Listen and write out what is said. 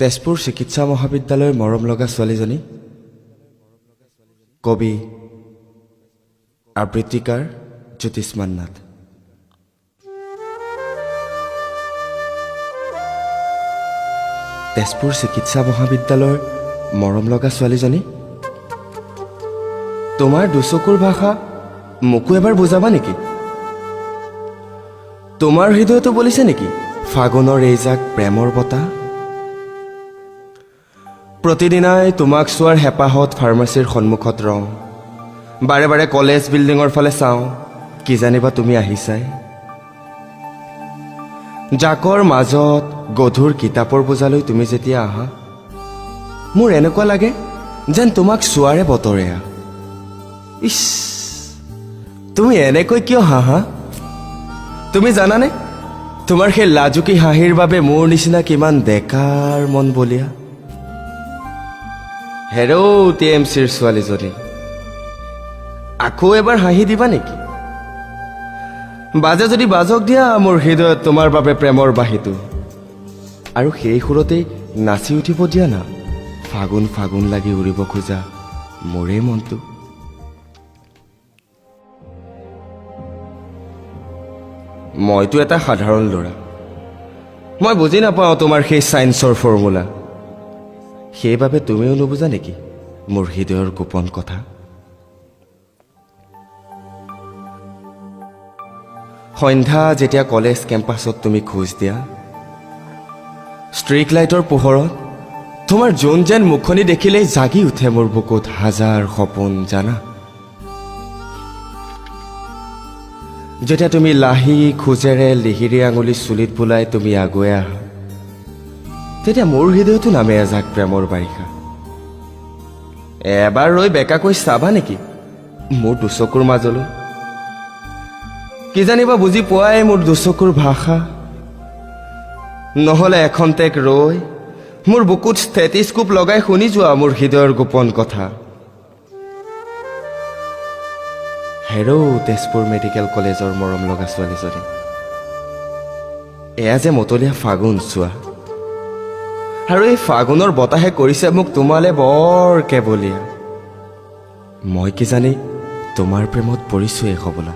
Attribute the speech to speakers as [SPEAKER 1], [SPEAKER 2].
[SPEAKER 1] তেজপুৰ চিকিৎসা মহাবিদ্যালয়ৰ মৰম লগা ছোৱালীজনী কবি আবৃত্তিকাৰ জ্যোতিষ্মান নাথ। তেজপুৰ চিকিৎসা মহাবিদ্যালয়ৰ মৰম লগা ছোৱালীজনী, তোমাৰ দুচকুৰ ভাষা মোকো এবাৰ বুজাবা নেকি? তোমাৰ হৃদয়তো বলিছে নেকি ফাগুনৰ এইজাক প্ৰেমৰ বতাহ? প্ৰতিদিনাই তোমাক চোৱাৰ হেঁপাহত ফাৰ্মাচীৰ সন্মুখত ৰওঁ, বাৰে বাৰে কলেজ বিল্ডিঙৰ ফালে চাওঁ, কি জানিবা তুমি আহিছাই। জাকৰ মাজত গধুৰ কিতাপৰ বোজালৈ তুমি যেতিয়া আহা, মোৰ এনেকুৱা লাগে যেন তোমাক চোৱাৰে বতৰে। ইছ, তুমি এনেকৈ কিয় হাঁহা? তুমি জানানে তোমাৰ সেই লাজুকী হাঁহিৰ বাবে মোৰ নিচিনা কিমান ডেকাৰ মন বলিয়া। হেৰৌ TMCৰ ছোৱালীজনী, আকৌ এবাৰ হাঁহি দিবা নেকি? বাজে যদি বাজক দিয়া মোৰ হৃদয়ত তোমাৰ বাবে প্ৰেমৰ বাঁহীটো, আৰু সেই সুৰতেই নাচি উঠিব দিয়া না ফাগুন ফাগুন লাগি উৰিব খোজা মোৰে মনটো। মইতো এটা সাধাৰণ ল'ৰা, মই বুজি নাপাওঁ তোমাৰ সেই চায়েন্সৰ ফৰ্মুলা। সেইবাবে তুমিও নুবুজা নেকি মোৰ হৃদয়ৰ গোপন কথা? সন্ধ্যা যেতিয়া কলেজ কেম্পাছত তুমি খোজ দিয়া, ষ্ট্ৰীট লাইটৰ পোহৰত তোমাৰ জোন যেন মুখনি দেখিলেই জাগি উঠে মোৰ বুকুত হাজাৰ সপোন জানা। যেতিয়া তুমি লাহি খোজেৰে লিহিৰি আঙুলি চুলিত বোলাই তুমি আগুৱাই আহা, তেতিয়া মোৰ হৃদয়তো নামে এজাক প্ৰেমৰ বাৰিষা। এবাৰ ৰৈ বেকাকৈ চাবা নেকি মোৰ দুচকুৰ মাজলৈ? কি জানিবা বুজি পোৱাই মোৰ দুচকুৰ ভাষা? নহ'লে এখন টেক ৰৈ মোৰ বুকুত ষ্টেথিস্কোপ লগাই শুনি যোৱা মোৰ হৃদয়ৰ গোপন কথা। হেৰৌ তেজপুৰ মেডিকেল কলেজৰ মৰম লগা ছোৱালীজনী, এয়া যে মতলীয়া ফাগুন চোৱা, আৰু এই ফাগুনৰ বতাহে কৰিছে মোক তোমালে বৰ কেৱলীয়া। মই কি জানি তোমাৰ প্ৰেমত পৰিছোৱে হবলা।